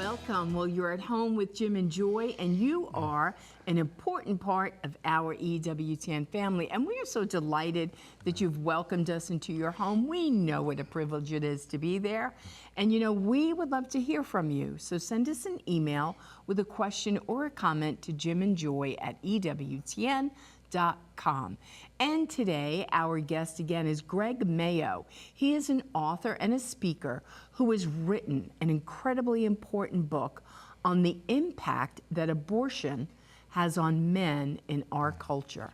Welcome. Well, you're at home with Jim and Joy, and you are an important part of our EWTN family. And we are so delighted that you've welcomed us into your home. We know what a privilege it is to be there. And you know, we would love to hear from you. So send us an email with a question or a comment to jimandjoy@EWTN.com. And today, our guest again is Greg Mayo. He is an author and a speaker who has written an incredibly important book on the impact that abortion has on men in our culture.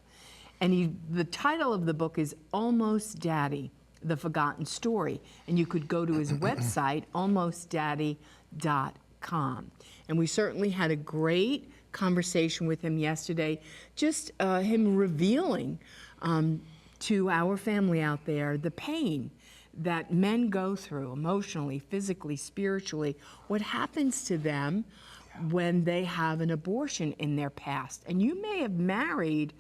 And the title of the book is Almost Daddy, The Forgotten Story. And you could go to his website, almostdaddy.com. And we certainly had a great conversation with him yesterday, just him revealing to our family out there the pain that men go through emotionally, physically, spiritually, what happens to them when they have an abortion in their past. And you may have married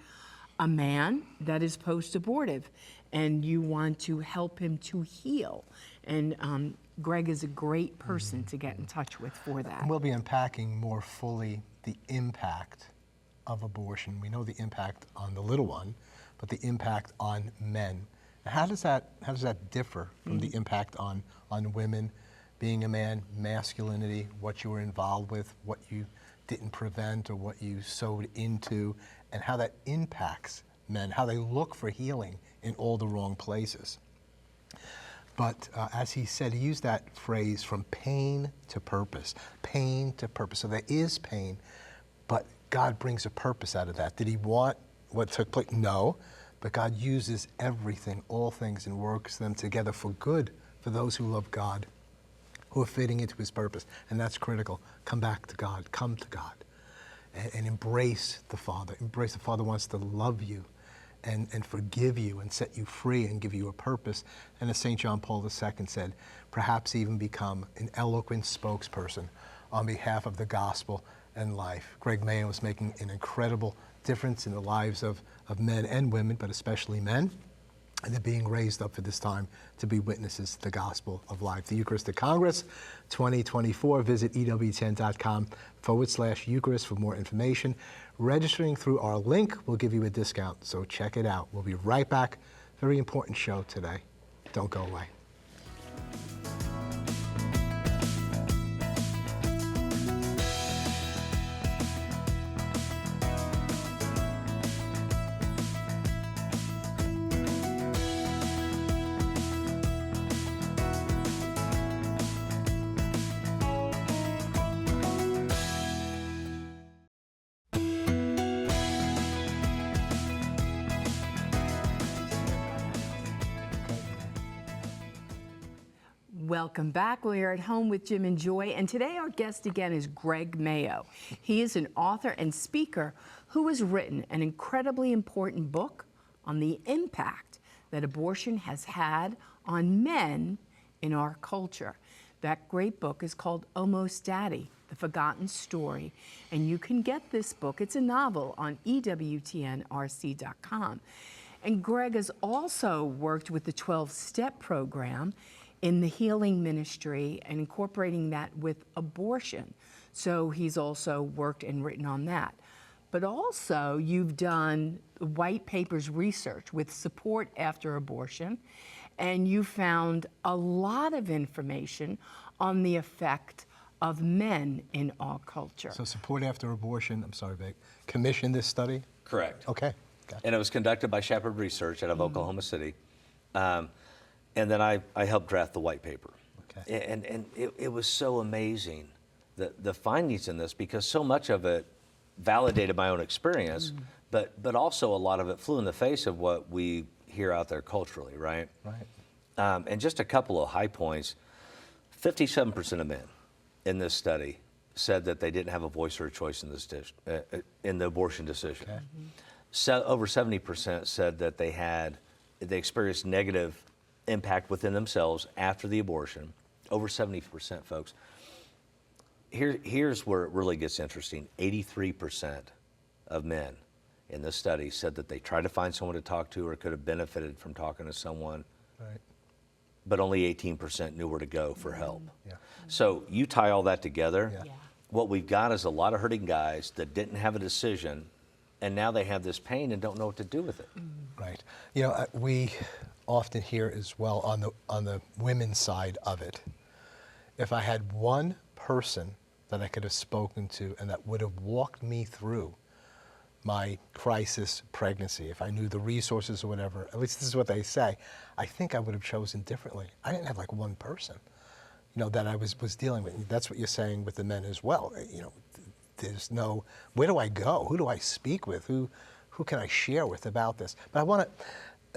a man that is post-abortive and you want to help him to heal. And Greg is a great person to get in touch with for that. And we'll be unpacking more fully the impact of abortion. We know the impact on the little one, but the impact on men. How does that differ from the impact on women? Being a man, masculinity, what you were involved with, what you didn't prevent or what you sowed into, and how that impacts men, how they look for healing in all the wrong places. But as he said, he used that phrase from pain to purpose, pain to purpose. So there is pain, but God brings a purpose out of that. Did he want what took place? No, but God uses everything, all things, and works them together for good for those who love God, who are fitting into his purpose. And that's critical. Come back to God, come to God, and embrace the Father. Embrace the Father wants to love you and forgive you and set you free and give you a purpose. And as St. John Paul II said, perhaps even become an eloquent spokesperson on behalf of the gospel and life. Greg Mayo is making an incredible difference in the lives of men and women, but especially men. And they're being raised up for this time to be witnesses to the gospel of life. The Eucharistic Congress 2024, visit EWTN.com/Eucharist for more information. Registering through our link will give you a discount, so check it out. We'll be right back. Very important show today. Don't go away. Welcome back. We are at home with Jim and Joy, and today our guest again is Greg Mayo. He is an author and speaker who has written an incredibly important book on the impact that abortion has had on men in our culture. That great book is called Almost Daddy, The Forgotten Story, and you can get this book, it's a novel, on EWTNRC.com. And Greg has also worked with the 12-Step program in the healing ministry and incorporating that with abortion. So he's also worked and written on that. But also you've done white papers research with support after abortion, and you found a lot of information on the effect of men in our culture. So support after abortion, I'm sorry, Vic, commissioned this study? Correct. Okay. Gotcha. And it was conducted by Shepherd Research out of Oklahoma City. And then I helped draft the white paper. Okay. And it was so amazing, the findings in this, because so much of it validated my own experience, but also a lot of it flew in the face of what we hear out there culturally, right? Right. And just a couple of high points. 57% of men in this study said that they didn't have a voice or a choice in this in the abortion decision. Okay. So over 70% said that they experienced negative impact within themselves after the abortion. Over 70%, folks. Here's where it really gets interesting. 83% of men in this study said that they tried to find someone to talk to or could have benefited from talking to someone, Right. but only 18% knew where to go for help. Yeah. So you tie all that together. Yeah. Yeah. What we've got is a lot of hurting guys that didn't have a decision, and now they have this pain and don't know what to do with it. Right. You know, we often hear as well on the women's side of it. If I had one person that I could have spoken to and that would have walked me through my crisis pregnancy, if I knew the resources or whatever, at least this is what they say, I think I would have chosen differently. I didn't have like one person, that I was dealing with. That's what you're saying with the men as well. There's no, where do I go? Who do I speak with? Who can I share with about this? But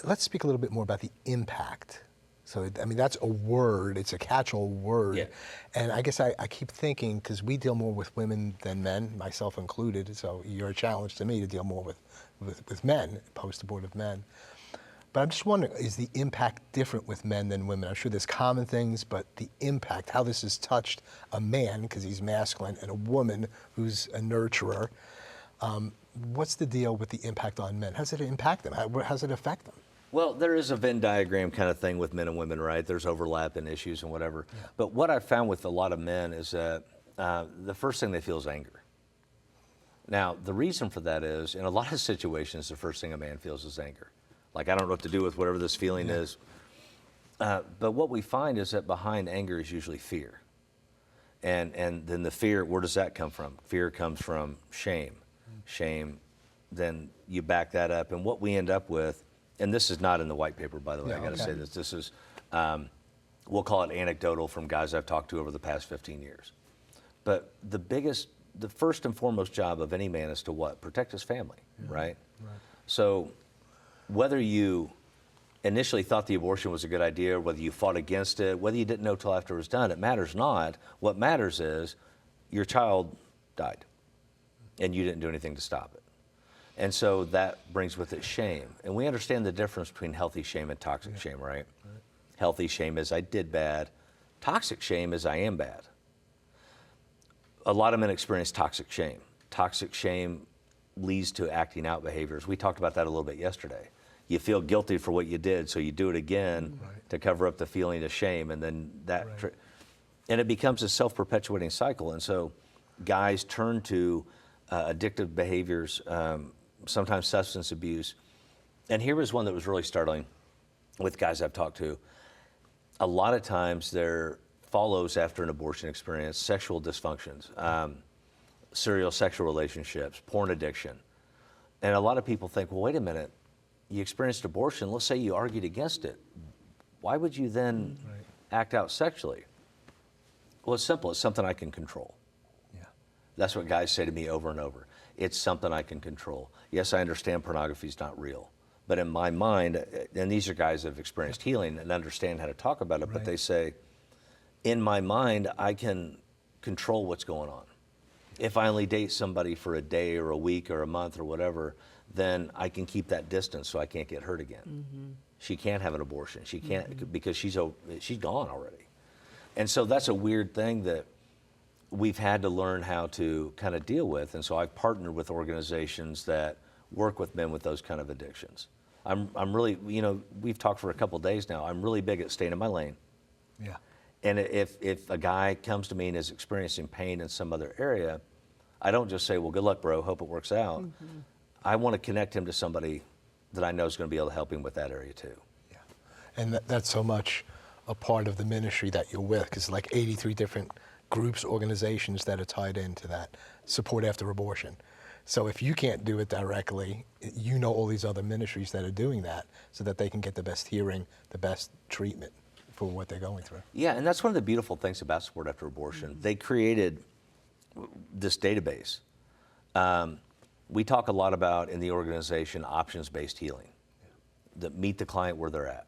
let's speak a little bit more about the impact. So, I mean, that's a word, it's a catch-all word. Yeah. And I guess I keep thinking, because we deal more with women than men, myself included, so you're a challenge to me to deal more with men, post-abortive men. But I'm just wondering, is the impact different with men than women? I'm sure there's common things, but the impact, how this has touched a man, because he's masculine, and a woman who's a nurturer, what's the deal with the impact on men? How does it impact them? How does it affect them? Well, there is a Venn diagram kind of thing with men and women, right? There's overlap in issues and whatever. Yeah. But what I've found with a lot of men is that the first thing they feel is anger. Now, the reason for that is, in a lot of situations, the first thing a man feels is anger. Like, I don't know what to do with whatever this feeling is. But what we find is that behind anger is usually fear. And then the fear, where does that come from? Fear comes from shame. Shame, then you back that up. And what we end up with, and this is not in the white paper, by the way, Yeah, I got to okay. say this. This is, we'll call it anecdotal from guys I've talked to over the past 15 years. But the first and foremost job of any man is to what? Protect his family, right? So whether you initially thought the abortion was a good idea, or whether you fought against it, whether you didn't know till after it was done, it matters not. What matters is your child died, and you didn't do anything to stop it. And so that brings with it shame. And we understand the difference between healthy shame and toxic shame, right? Healthy shame is I did bad. Toxic shame is I am bad. A lot of men experience toxic shame. Toxic shame leads to acting out behaviors. We talked about that a little bit yesterday. You feel guilty for what you did, so you do it again to cover up the feeling of shame, and then and it becomes a self-perpetuating cycle. And so guys turn to addictive behaviors, sometimes substance abuse. And here was one that was really startling with guys I've talked to. A lot of times there follows after an abortion experience sexual dysfunctions, serial sexual relationships, porn addiction. And a lot of people think, well, wait a minute, you experienced abortion, let's say you argued against it. Why would you then act out sexually? Well, it's simple, it's something I can control. That's what guys say to me over and over. It's something I can control. Yes, I understand pornography is not real. But in my mind, and these are guys that have experienced healing and understand how to talk about it, but they say, in my mind, I can control what's going on. If I only date somebody for a day or a week or a month or whatever, then I can keep that distance so I can't get hurt again. She can't have an abortion. She can't, because she's gone already. And so that's a weird thing that we've had to learn how to kind of deal with. And so I've partnered with organizations that work with men with those kind of addictions. I'm really, we've talked for a couple of days now. I'm really big at staying in my lane. Yeah. And if a guy comes to me and is experiencing pain in some other area, I don't just say, well, good luck, bro, hope it works out. I want to connect him to somebody that I know is going to be able to help him with that area too. Yeah. And that's so much a part of the ministry that you're with, because like 83 different groups, organizations that are tied into that support after abortion. So if you can't do it directly, you know all these other ministries that are doing that so that they can get the best hearing, the best treatment for what they're going through. Yeah, and that's one of the beautiful things about support after abortion. They created this database. We talk a lot about in the organization options-based healing, that meet the client where they're at,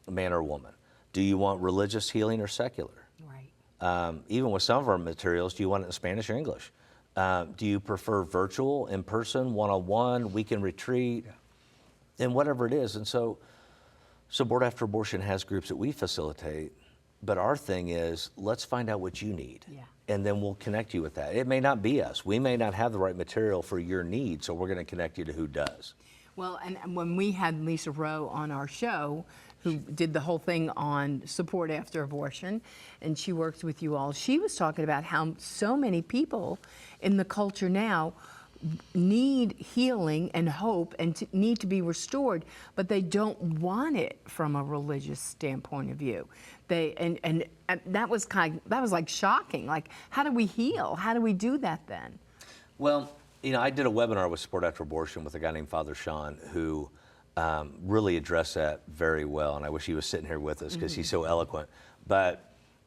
man or woman. Do you want religious healing or secular? Right. Even with some of our materials, do you want it in Spanish or English? Do you prefer virtual, in person, one-on-one, weekend retreat, and whatever it is? And so Support After Abortion has groups that we facilitate, but our thing is, let's find out what you need, and then we'll connect you with that. It may not be us. We may not have the right material for your needs, so we're going to connect you to who does. Well, and when we had Lisa Rowe on our show, who did the whole thing on support after abortion, and she works with you all. She was talking about how so many people in the culture now need healing and hope and need to be restored, but they don't want it from a religious standpoint of view. They and that was like shocking. Like, how do we heal? How do we do that then? Well, I did a webinar with Support After Abortion with a guy named Father Sean who really addressed that very well, and I wish he was sitting here with us because he's so eloquent. But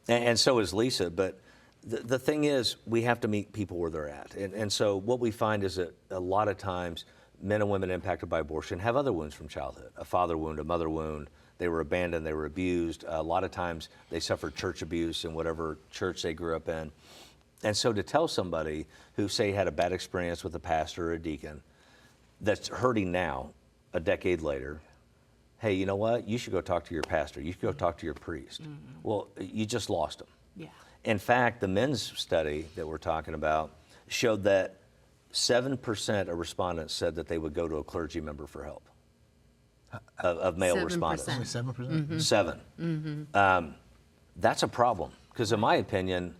and so is Lisa. But the thing is, we have to meet people where they're at. And so what we find is that a lot of times men and women impacted by abortion have other wounds from childhood, a father wound, a mother wound. They were abandoned, they were abused. A lot of times they suffered church abuse in whatever church they grew up in. And so to tell somebody who, say, had a bad experience with a pastor or a deacon that's hurting now, a decade later, hey, you know what? You should go talk to your pastor. You should go talk to your priest. Well, you just lost them. Yeah. In fact, the men's study that we're talking about showed that 7% of respondents said that they would go to a clergy member for help, of male 7%. respondents. Only 7%? 7. That's a problem, because in my opinion,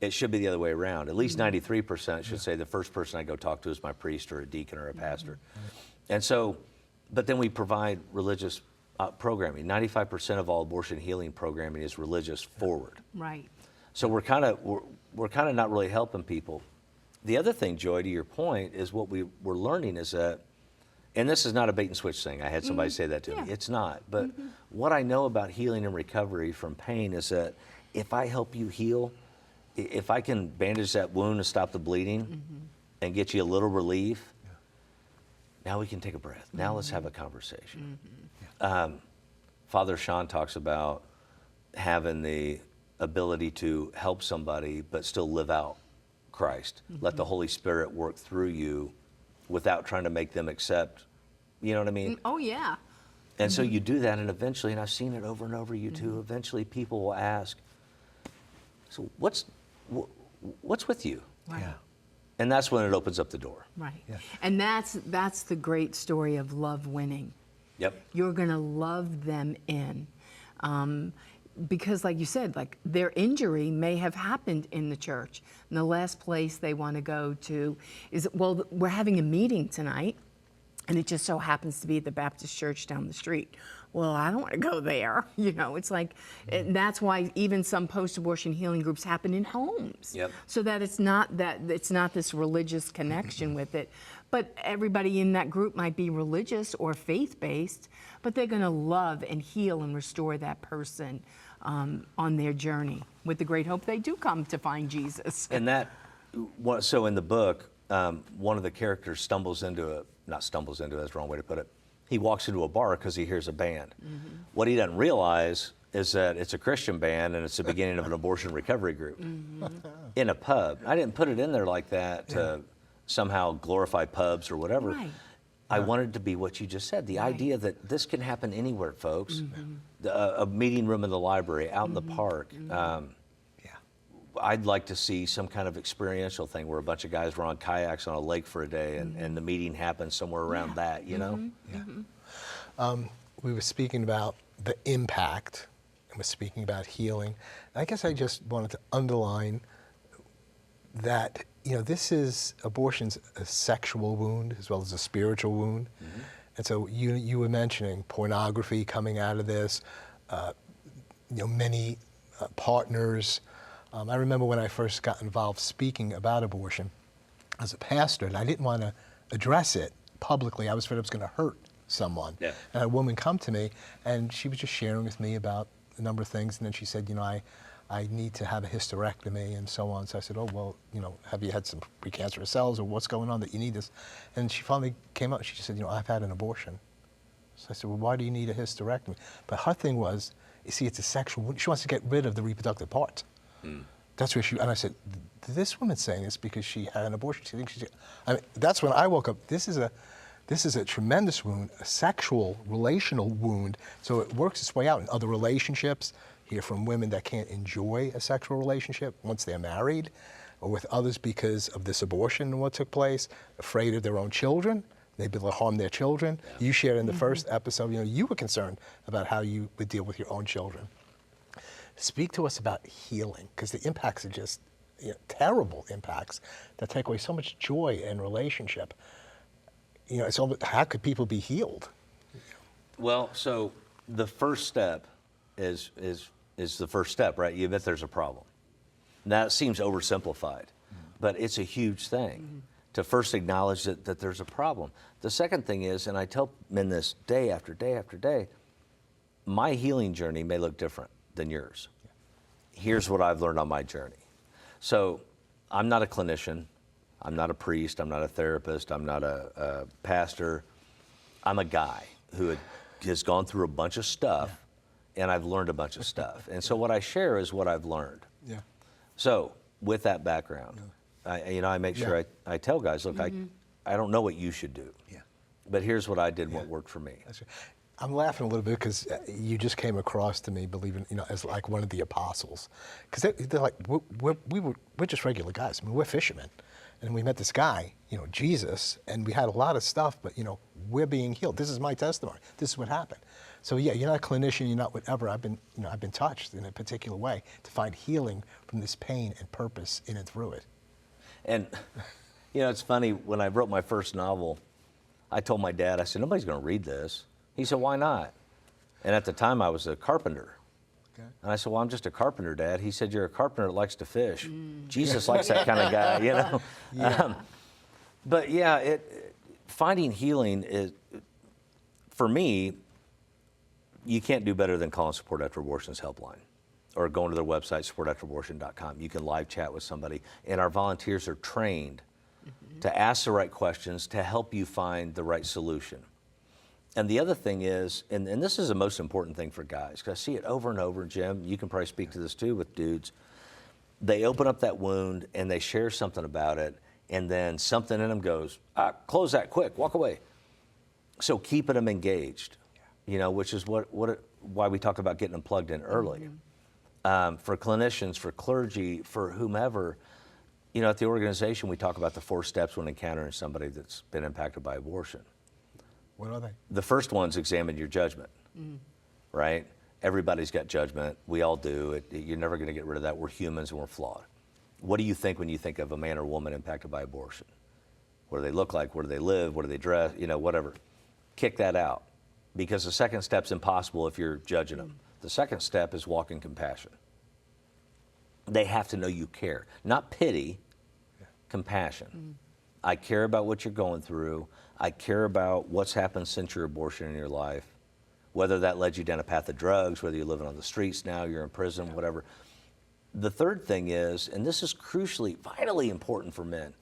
it should be the other way around. At least 93% should say the first person I go talk to is my priest or a deacon or a pastor. And so, but then we provide religious programming. 95% of all abortion healing programming is religious forward. Right. So we're kind of not really helping people. The other thing, Joy, to your point, is what we're learning is that, and this is not a bait and switch thing. I had somebody say that to me. It's not. But what I know about healing and recovery from pain is that if I help you heal, if I can bandage that wound and stop the bleeding and get you a little relief, now we can take a breath. Now let's have a conversation. Father Sean talks about having the ability to help somebody but still live out Christ. Let the Holy Spirit work through you without trying to make them accept, you know what I mean? Oh, yeah. And so you do that, and eventually, and I've seen it over and over, you too, eventually people will ask, so what's with you? Right. Yeah. And that's when it opens up the door. Right. Yeah. And that's the great story of love winning. Yep. You're going to love them in. Because like you said, like their injury may have happened in the church. And the last place they want to go to is, well, we're having a meeting tonight, and it just so happens to be at the Baptist church down the street. Well, I don't want to go there. It's like, and that's why even some post-abortion healing groups happen in homes. Yep. So that it's not this religious connection with it. But everybody in that group might be religious or faith-based, but they're going to love and heal and restore that person on their journey with the great hope they do come to find Jesus. And so in the book, one of the characters not stumbles into it, that's the wrong way to put it. He walks into a bar because he hears a band. What he doesn't realize is that it's a Christian band and it's the beginning of an abortion recovery group in a pub. I didn't put it in there like that to somehow glorify pubs or whatever. Right. I wanted to be what you just said, the idea that this can happen anywhere, folks. A meeting room in the library, out in the park. I'd like to see some kind of experiential thing where a bunch of guys were on kayaks on a lake for a day and the meeting happened somewhere around that, you know? We were speaking about the impact, and we're speaking about healing. I guess I just wanted to underline that, abortion's a sexual wound as well as a spiritual wound. And so you were mentioning pornography coming out of this, many partners. I remember when I first got involved speaking about abortion as a pastor, and I didn't want to address it publicly. I was afraid it was going to hurt someone. Yeah. And a woman come to me, and she was just sharing with me about a number of things, and then she said, I need to have a hysterectomy and so on. So I said, oh, well, have you had some precancerous cells or what's going on that you need this? And she finally came out and she just said, I've had an abortion. So I said, well, why do you need a hysterectomy? But her thing was, you see, it's a sexual, she wants to get rid of the reproductive parts. That's where and I said, this woman's saying this because she had an abortion. She thinks that's when I woke up. This is a tremendous wound, a sexual, relational wound. So it works its way out in other relationships. Hear from women that can't enjoy a sexual relationship once they're married, or with others because of this abortion and what took place, afraid of their own children, They'd be able to harm their children. You shared in the first episode, you were concerned about how you would deal with your own children. Speak to us about healing, because the impacts are just terrible impacts that take away so much joy in relationship. It's almost, how could people be healed? Well, so the first step is the first step, right? You admit there's a problem. That seems oversimplified, but it's a huge thing to first acknowledge that there's a problem. The second thing is, and I tell men this day after day after day, my healing journey may look different than yours. Here's what I've learned on my journey. So I'm not a clinician. I'm not a priest. I'm not a therapist. I'm not a pastor. I'm a guy who has gone through a bunch of stuff, and I've learned a bunch of stuff. And so what I share is what I've learned. Yeah. So with that background, I make sure I tell guys, look, I don't know what you should do. Yeah. But here's what I did, what worked for me. That's right. I'm laughing a little bit because you just came across to me, believing, as like one of the apostles. Because they're like, we're just regular guys. I mean, we're fishermen. And we met this guy, Jesus, and we had a lot of stuff, but, we're being healed. This is my testimony. This is what happened. So yeah, you're not a clinician, you're not whatever. I've been touched in a particular way to find healing from this pain and purpose in and through it. And, it's funny, when I wrote my first novel, I told my dad, I said, nobody's going to read this. He said, why not? And at the time, I was a carpenter. Okay. And I said, well, I'm just a carpenter, Dad. He said, you're a carpenter that likes to fish. Jesus likes that kind of guy, Yeah. But yeah, finding healing is, for me, you can't do better than calling Support After Abortion's helpline or going to their website, supportafterabortion.com. You can live chat with somebody, and our volunteers are trained to ask the right questions to help you find the right solution. And the other thing is, and this is the most important thing for guys, because I see it over and over, Jim, you can probably speak to this too with dudes. They open up that wound and they share something about it, and then something in them goes, close that quick, walk away. So keeping them engaged, which is why we talk about getting them plugged in early. For clinicians, for clergy, for whomever, at the organization we talk about the 4 steps when encountering somebody that's been impacted by abortion. What are they? The first one's examine your judgment, right? Everybody's got judgment. We all do. You're never going to get rid of that. We're humans and we're flawed. What do you think when you think of a man or woman impacted by abortion? What do they look like? Where do they live? What do they dress? Whatever. Kick that out, because the second step's impossible if you're judging them. The second step is walk in compassion. They have to know you care, not pity, compassion. I care about what you're going through. I care about what's happened since your abortion in your life, whether that led you down a path of drugs, whether you're living on the streets now, you're in prison, whatever. The third thing is, and this is crucially, vitally important for men,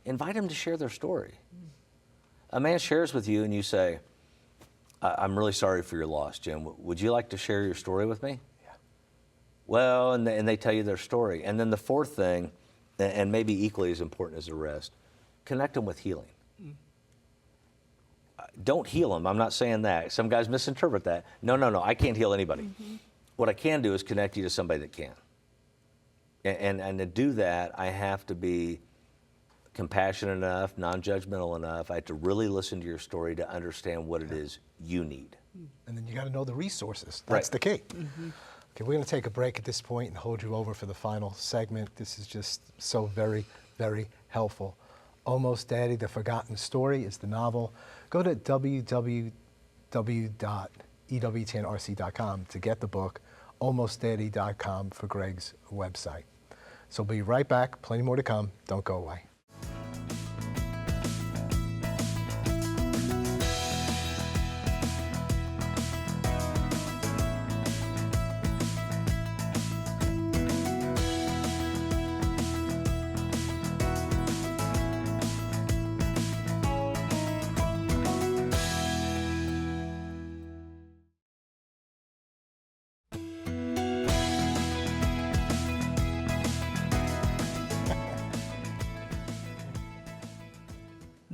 invite them to share their story. A man shares with you and you say, I'm really sorry for your loss, Jim. Would you like to share your story with me? Yeah. Well, and they tell you their story. And then the fourth thing, and maybe equally as important as the rest, connect them with healing. Don't heal them. I'm not saying that. Some guys misinterpret that. No. I can't heal anybody. What I can do is connect you to somebody that can. And to do that, I have to be compassionate enough, non-judgmental enough. I have to really listen to your story to understand what it is you need. And then you got to know the resources. That's the key. Okay, we're going to take a break at this point and hold you over for the final segment. This is just so very, very helpful. Almost Daddy, The Forgotten Story is the novel. Go to www.ewtnrc.com to get the book, almostdaddy.com for Greg's website. So we'll be right back. Plenty more to come. Don't go away.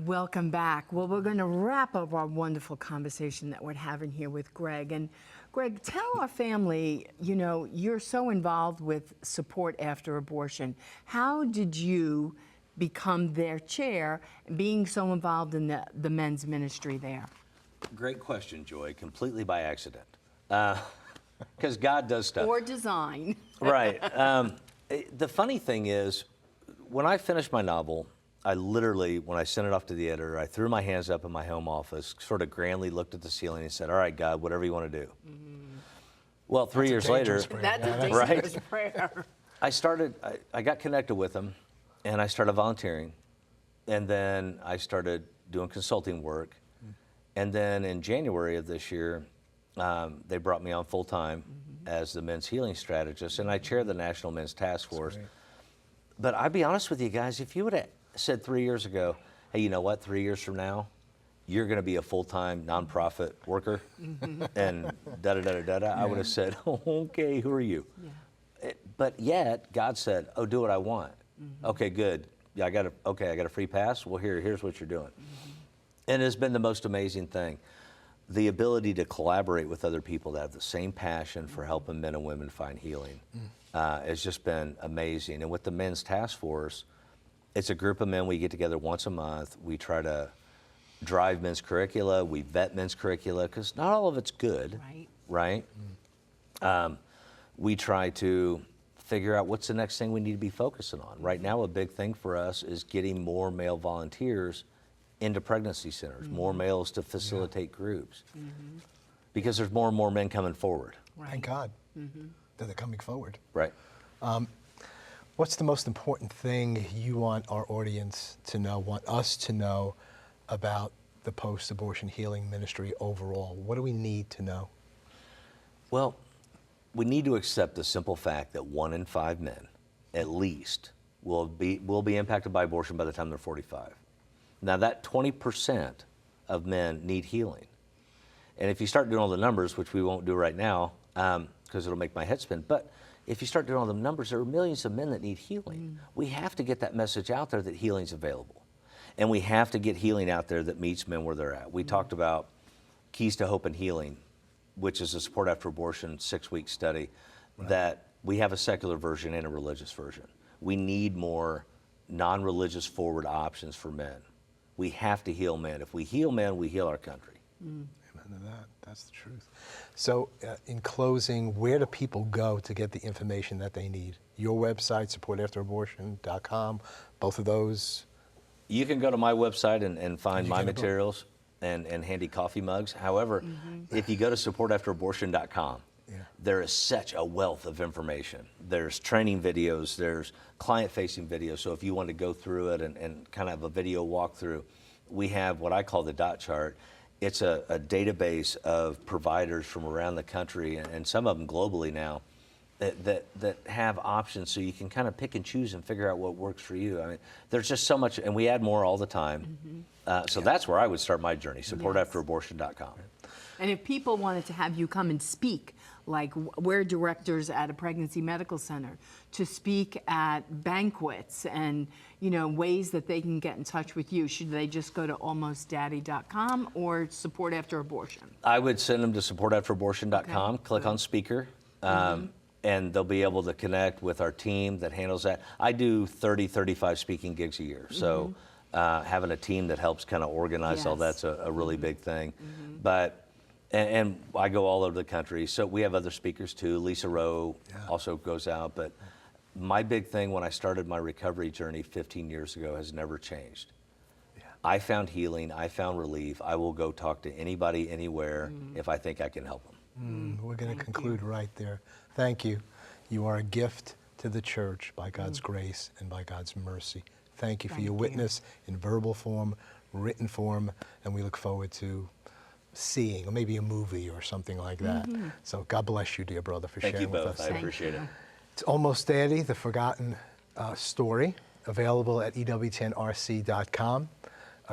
Welcome back. Well, we're going to wrap up our wonderful conversation that we're having here with Greg. And Greg, tell our family, you're so involved with support after abortion. How did you become their chair, being so involved in the men's ministry there? Great question, Joy. Completely by accident. Because God does stuff. Or design? Right. The funny thing is, when I finished my novel, I literally, when I sent it off to the editor, I threw my hands up in my home office, sort of grandly looked at the ceiling and said, all right, God, whatever you want to do. Well, 3 years later, That's a right? dangerous prayer. I got connected with them, and I started volunteering, and then I started doing consulting work, and then in January of this year, they brought me on full-time as the men's healing strategist, and I chair the National Men's Task Force. But I'll be honest with you guys, if you would have said 3 years ago, hey, you know what, 3 years from now, you're going to be a full-time nonprofit worker, and da-da-da-da-da, I would have said, oh, okay, who are you? But yet, God said, oh, do what I want. Okay, good. Yeah, I got a free pass? Well, here's what you're doing. And it's been the most amazing thing. The ability to collaborate with other people that have the same passion for helping men and women find healing has just been amazing. And with the Men's Task Force, it's a group of men. We get together once a month. We try to drive men's curricula. We vet men's curricula, because not all of it's good, right? We try to figure out what's the next thing we need to be focusing on. Right now, a big thing for us is getting more male volunteers into pregnancy centers, more males to facilitate groups, because there's more and more men coming forward. Thank God that they're coming forward. Right. What's the most important thing you want our audience to know, want us to know about the post-abortion healing ministry overall? What do we need to know? Well, we need to accept the simple fact that 1 in 5 men, at least, will be impacted by abortion by the time they're 45. Now, that 20% of men need healing. And if you start doing all the numbers, which we won't do right now, because it'll make my head spin, but if you start doing all the numbers, there are millions of men that need healing. We have to get that message out there that healing's available. And we have to get healing out there that meets men where they're at. We talked about Keys to Hope and Healing, which is a Support After Abortion 6-week study, that we have a secular version and a religious version. We need more non-religious forward options for men. We have to heal men. If we heal men, we heal our country. Amen to that. That's the truth. So in closing, where do people go to get the information that they need? Your website, supportafterabortion.com, both of those? You can go to my website and find my materials and handy coffee mugs. However, if you go to supportafterabortion.com, there is such a wealth of information. There's training videos, there's client-facing videos. So if you want to go through it and kind of have a video walkthrough, we have what I call the dot chart. It's a database of providers from around the country, and some of them globally now, that have options, so you can kind of pick and choose and figure out what works for you. I mean, there's just so much, and we add more all the time. So that's where I would start my journey, supportafterabortion.com. And if people wanted to have you come and speak, like we're directors at a pregnancy medical center, to speak at banquets and, you know, ways that they can get in touch with you, should they just go to almostdaddy.com or Support After Abortion? I would send them to supportafterabortion.com, click on speaker, and they'll be able to connect with our team that handles that. I do 30, 35 speaking gigs a year, so having a team that helps kind of organize all that's a really big thing. But and I go all over the country, so we have other speakers too. Lisa Rowe also goes out, but my big thing when I started my recovery journey 15 years ago has never changed. I found healing, I found relief. I will go talk to anybody, anywhere, if I think I can help them. We're going to conclude right there. Thank you. You are a gift to the church by God's grace and by God's mercy. Thank you for your witness in verbal form, written form, and we look forward to seeing, or maybe a movie or something like that. So God bless you, dear brother, for sharing with us. Thank you both. I appreciate it. It's Almost Daddy, the forgotten story, available at EWTNRC.com.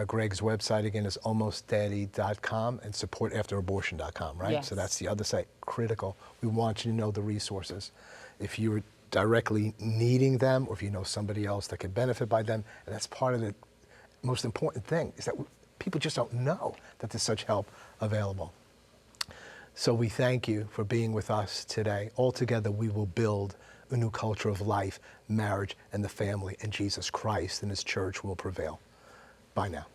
Greg's website, again, is almostdaddy.com and supportafterabortion.com, right? Yes. So that's the other site, critical. We want you to know the resources. If you're directly needing them, or if you know somebody else that could benefit by them, and that's part of the most important thing, is that people just don't know that there's such help available. So we thank you for being with us today. Altogether, we will build a new culture of life, marriage, and the family, and Jesus Christ and his church will prevail. Bye now.